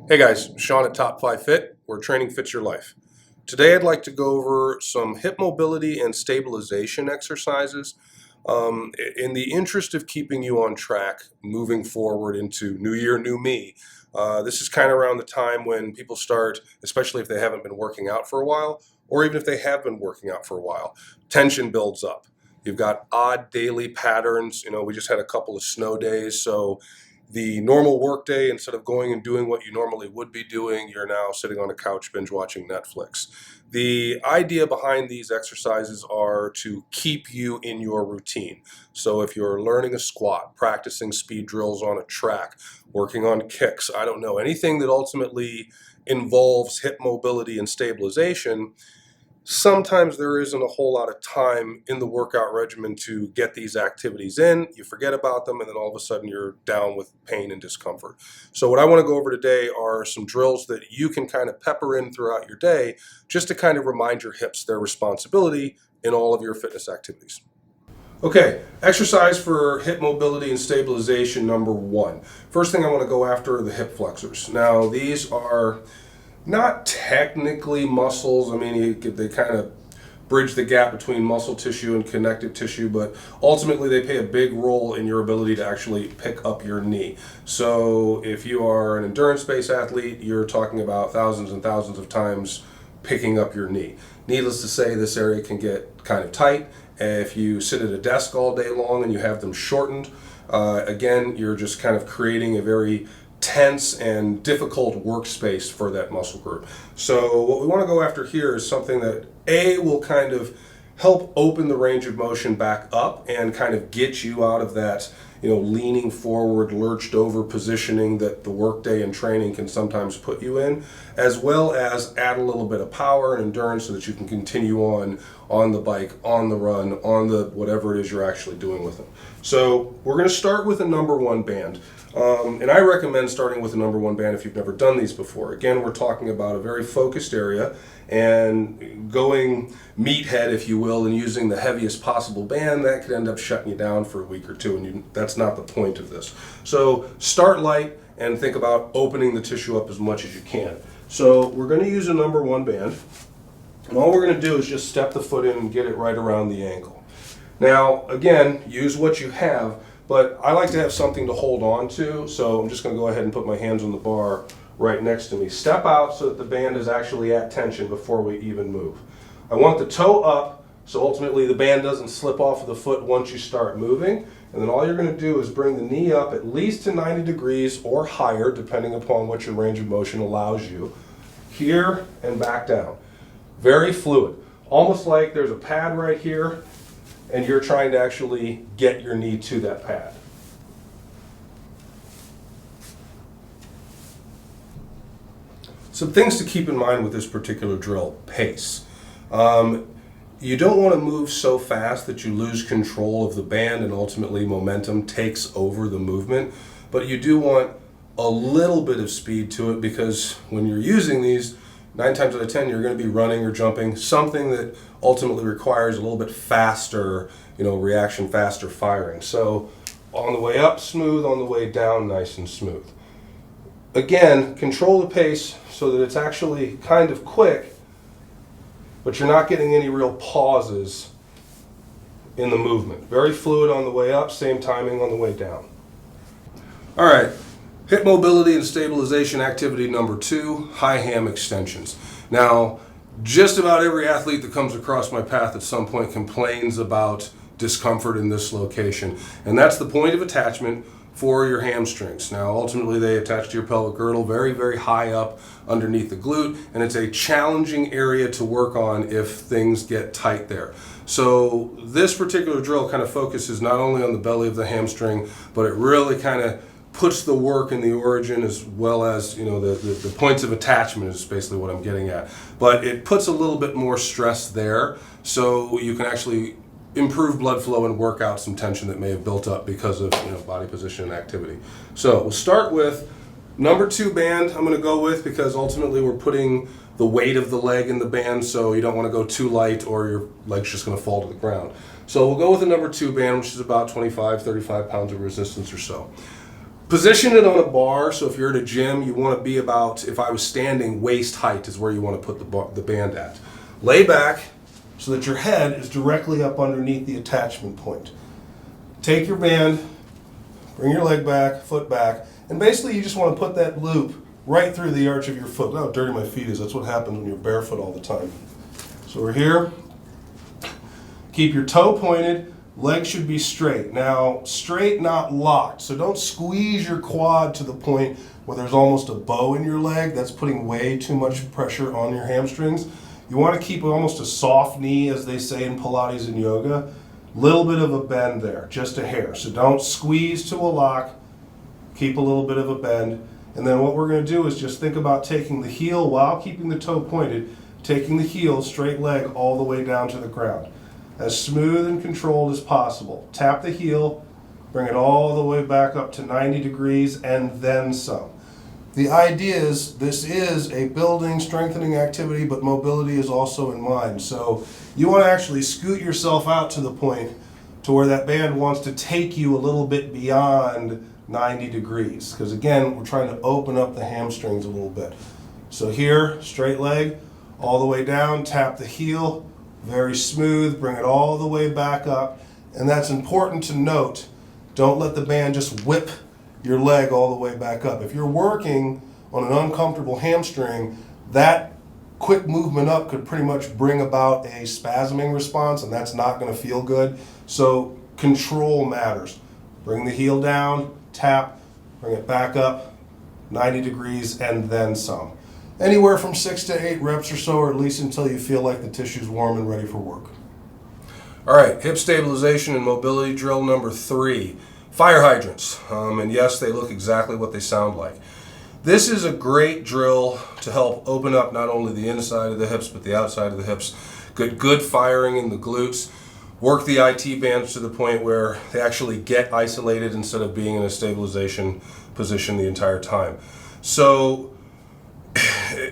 Hey guys, Sean at Top 5 Fit, where training fits your life. Today I'd like to go over some hip mobility and stabilization exercises in the interest of keeping you on track moving forward into New Year, New Me. This is kind of around the time when people start, especially if they haven't been working out for a while, or even if they have been working out for a while, tension builds up. You've got odd daily patterns. We just had a couple of snow days, so the normal workday, instead of going and doing what you normally would be doing, you're now sitting on a couch binge watching Netflix. The idea behind these exercises are to keep you in your routine. So if you're learning a squat, practicing speed drills on a track, working on kicks, I don't know, anything that ultimately involves hip mobility and stabilization, sometimes there isn't a whole lot of time in the workout regimen to get these activities in. You forget about them, and then all of a sudden you're down with pain and discomfort. So what I want to go over today are some drills that you can kind of pepper in throughout your day just to kind of remind your hips their responsibility in all of your fitness activities. Okay, exercise for hip mobility and stabilization number 1. First thing I want to go after are the hip flexors. Now, these are not technically muscles. I mean, they kind of bridge the gap between muscle tissue and connective tissue, but ultimately they play a big role in your ability to actually pick up your knee. So if you are an endurance-based athlete, you're talking about thousands and thousands of times picking up your knee. Needless to say, this area can get kind of tight. If you sit at a desk all day long and you have them shortened, again, you're just kind of creating a very tense and difficult workspace for that muscle group. So what we want to go after here is something that will kind of help open the range of motion back up and kind of get you out of that leaning forward, lurched over positioning that the workday and training can sometimes put you in, as well as add a little bit of power and endurance so that you can continue on the bike, on the run, on the whatever it is you're actually doing with them. So we're going to start with a number 1 band. And I recommend starting with a number 1 band if you've never done these before. Again, we're talking about a very focused area and going meathead, if you will, and using the heaviest possible band, that could end up shutting you down for a week or two, and that's not the point of this. So start light and think about opening the tissue up as much as you can. So we're going to use a number 1 band, and all we're going to do is just step the foot in and get it right around the ankle. Now, again, use what you have, but I like to have something to hold on to, so I'm just going to go ahead and put my hands on the bar right next to me. Step out so that the band is actually at tension before we even move. I want the toe up, so ultimately the band doesn't slip off of the foot once you start moving. And then all you're going to do is bring the knee up at least to 90 degrees or higher, depending upon what your range of motion allows you. Here and back down. Very fluid. Almost like there's a pad right here, and you're trying to actually get your knee to that pad. Some things to keep in mind with this particular drill: pace. You don't want to move so fast that you lose control of the band and ultimately momentum takes over the movement, but you do want a little bit of speed to it, because when you're using these, 9 times out of 10 you're going to be running or jumping, something that ultimately requires a little bit faster reaction, faster firing. So on the way up smooth, on the way down nice and smooth. Again, control the pace so that it's actually kind of quick, but you're not getting any real pauses in the movement. Very fluid on the way up, same timing on the way down. All right, hip mobility and stabilization activity number 2, high ham extensions. Now, just about every athlete that comes across my path at some point complains about discomfort in this location, and that's the point of attachment for your hamstrings. Now, ultimately they attach to your pelvic girdle very, very high up underneath the glute, and it's a challenging area to work on if things get tight there. So this particular drill kind of focuses not only on the belly of the hamstring, but it really kind of puts the work in the origin, as well as the points of attachment is basically what I'm getting at. But it puts a little bit more stress there, so you can actually improve blood flow and work out some tension that may have built up because of body position and activity. So we'll start with number 2 band. I'm going to go with, because ultimately we're putting the weight of the leg in the band, so you don't want to go too light or your leg's just going to fall to the ground. So we'll go with the number 2 band, which is about 25-35 pounds of resistance or so. Position it on a bar, so if you're at a gym, you want to be about, if I was standing, waist height is where you want to put the band at. Lay back so that your head is directly up underneath the attachment point. Take your band, bring your leg back, foot back, and basically you just want to put that loop right through the arch of your foot. Look how dirty my feet is. That's what happens when you're barefoot all the time. So we're here. Keep your toe pointed. Leg should be straight. Now, straight, not locked. So don't squeeze your quad to the point where there's almost a bow in your leg. That's putting way too much pressure on your hamstrings. You want to keep almost a soft knee, as they say in Pilates and yoga. Little bit of a bend there, just a hair. So don't squeeze to a lock. Keep a little bit of a bend. And then what we're going to do is just think about taking the heel while keeping the toe pointed, taking the heel, straight leg, all the way down to the ground. As smooth and controlled as possible. Tap the heel, bring it all the way back up to 90 degrees and then some. The idea is this is a building, strengthening activity, but mobility is also in mind. So you want to actually scoot yourself out to the point to where that band wants to take you a little bit beyond 90 degrees. Because again, we're trying to open up the hamstrings a little bit. So here, straight leg, all the way down, tap the heel. Very smooth, bring it all the way back up. And that's important to note. Don't let the band just whip your leg all the way back up. If you're working on an uncomfortable hamstring, that quick movement up could pretty much bring about a spasming response, and that's not going to feel good. So control matters. Bring the heel down, tap, bring it back up, 90 degrees, and then some. Anywhere from 6 to 8 reps or so, or at least until you feel like the tissue's warm and ready for work. All right, hip stabilization and mobility drill number 3, fire hydrants. And yes, they look exactly what they sound like. This is a great drill to help open up not only the inside of the hips, but the outside of the hips. Good firing in the glutes. Work the IT bands to the point where they actually get isolated instead of being in a stabilization position the entire time. So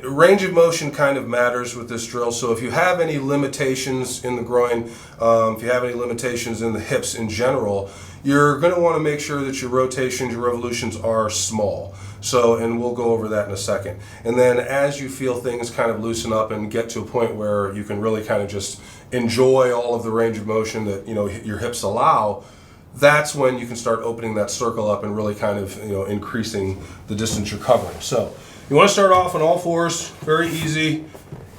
range of motion kind of matters with this drill. So if you have any limitations in the groin, if you have any limitations in the hips in general, you're going to want to make sure that your rotations, your revolutions are small. So, and we'll go over that in a second. And then as you feel things kind of loosen up and get to a point where you can really kind of just enjoy all of the range of motion that, you know, your hips allow, that's when you can start opening that circle up and really kind of, you know, increasing the distance you're covering. So you want to start off on all fours, very easy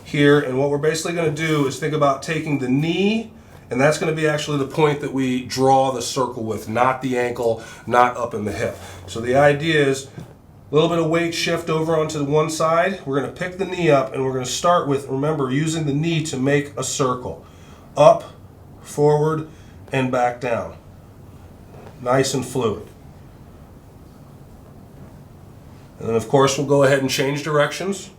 here. And what we're basically going to do is think about taking the knee, and that's going to be actually the point that we draw the circle with, not the ankle, not up in the hip. So the idea is a little bit of weight shift over onto the one side. We're going to pick the knee up, and we're going to start with, remember, using the knee to make a circle. Up, forward, and back down. Nice and fluid. And then, of course, we'll go ahead and change directions.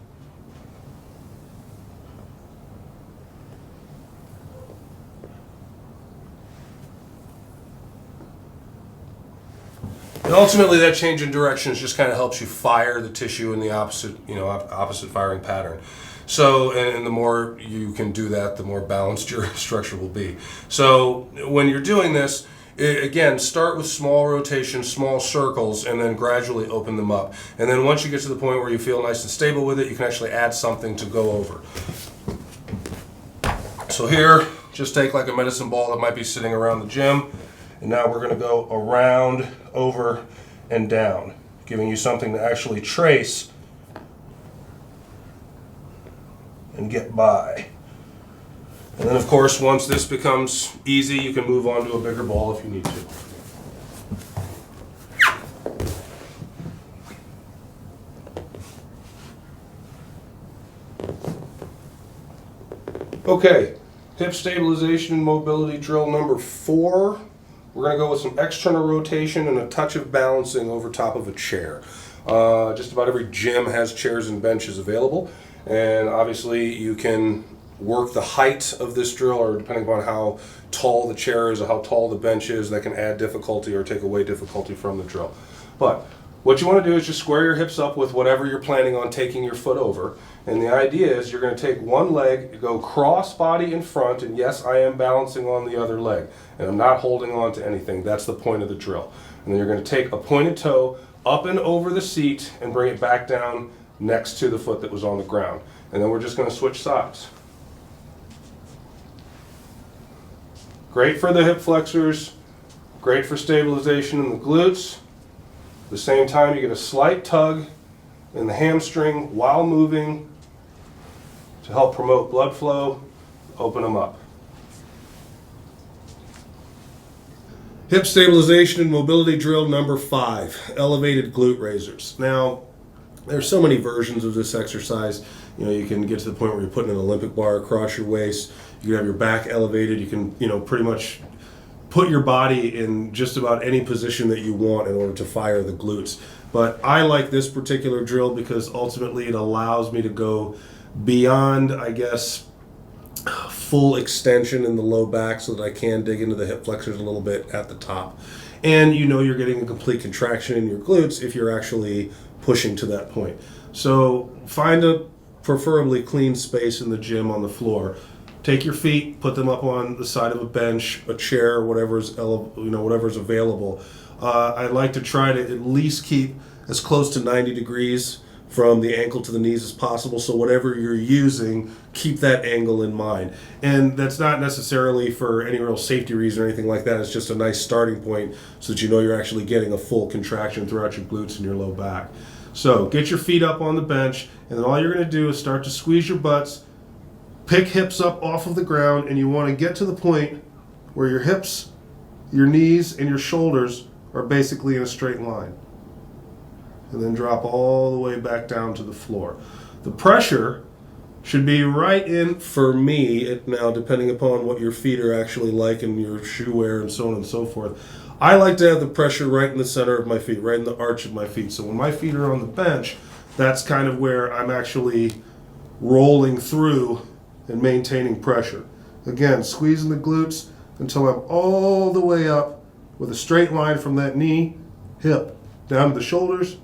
And ultimately, that change in directions just kind of helps you fire the tissue in the opposite, opposite firing pattern. So, and the more you can do that, the more balanced your structure will be. So, when you're doing this, again, start with small rotations, small circles, and then gradually open them up. And then once you get to the point where you feel nice and stable with it, you can actually add something to go over. So here, just take like a medicine ball that might be sitting around the gym, and now we're going to go around, over, and down, giving you something to actually trace and get by. And then, of course, once this becomes easy, you can move on to a bigger ball if you need to. Okay, hip stabilization and mobility drill number 4. We're going to go with some external rotation and a touch of balancing over top of a chair. Just about every gym has chairs and benches available, and obviously you can work the height of this drill, or depending upon how tall the chair is or how tall the bench is, that can add difficulty or take away difficulty from the drill. But what you want to do is just square your hips up with whatever you're planning on taking your foot over. And the idea is you're going to take one leg, go cross body in front, and yes, I am balancing on the other leg. And I'm not holding on to anything. That's the point of the drill. And then you're going to take a pointed toe, up and over the seat and bring it back down next to the foot that was on the ground. And then we're just going to switch sides. Great for the hip flexors, great for stabilization in the glutes. At the same time, you get a slight tug in the hamstring while moving to help promote blood flow, open them up. Hip stabilization and mobility drill number 5, elevated glute raisers. Now, there's so many versions of this exercise. You know, you can get to the point where you're putting an Olympic bar across your waist. You can have your back elevated. You can, pretty much put your body in just about any position that you want in order to fire the glutes. But I like this particular drill because ultimately it allows me to go beyond, I guess, full extension in the low back so that I can dig into the hip flexors a little bit at the top. And you're getting a complete contraction in your glutes if you're actually pushing to that point. So find a preferably clean space in the gym on the floor. Take your feet, put them up on the side of a bench, a chair, whatever's available. I like to try to at least keep as close to 90 degrees from the ankle to the knees as possible. So whatever you're using, keep that angle in mind. And that's not necessarily for any real safety reason or anything like that. It's just a nice starting point so that you're actually getting a full contraction throughout your glutes and your low back. So get your feet up on the bench, and then all you're going to do is start to squeeze your butts, pick hips up off of the ground, and you want to get to the point where your hips, your knees, and your shoulders are basically in a straight line. And then drop all the way back down to the floor. The pressure should be right in, for me, now depending upon what your feet are actually like and your shoe wear and so on and so forth, I like to have the pressure right in the center of my feet, right in the arch of my feet. So when my feet are on the bench, that's kind of where I'm actually rolling through and maintaining pressure. Again, squeezing the glutes until I'm all the way up with a straight line from that knee, hip, down to the shoulders,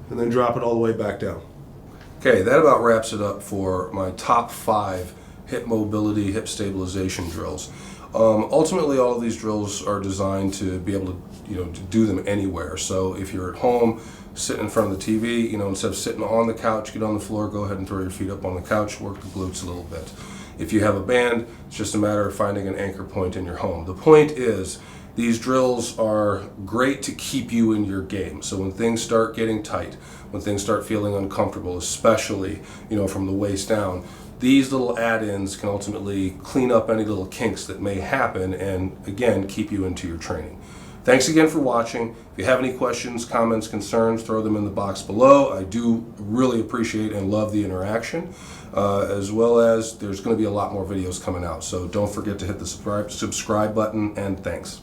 and then drop it all the way back down. Okay, that about wraps it up for my top 5 hip mobility, hip stabilization drills. Ultimately, all of these drills are designed to be able to do them anywhere. So if you're at home, sitting in front of the TV, instead of sitting on the couch, get on the floor, go ahead and throw your feet up on the couch, work the glutes a little bit. If you have a band, it's just a matter of finding an anchor point in your home. The point is, these drills are great to keep you in your game. So when things start getting tight, when things start feeling uncomfortable, especially, from the waist down, these little add-ins can ultimately clean up any little kinks that may happen and, again, keep you into your training. Thanks again for watching. If you have any questions, comments, concerns, throw them in the box below. I do really appreciate and love the interaction, as well as there's going to be a lot more videos coming out. So don't forget to hit the subscribe button, and thanks.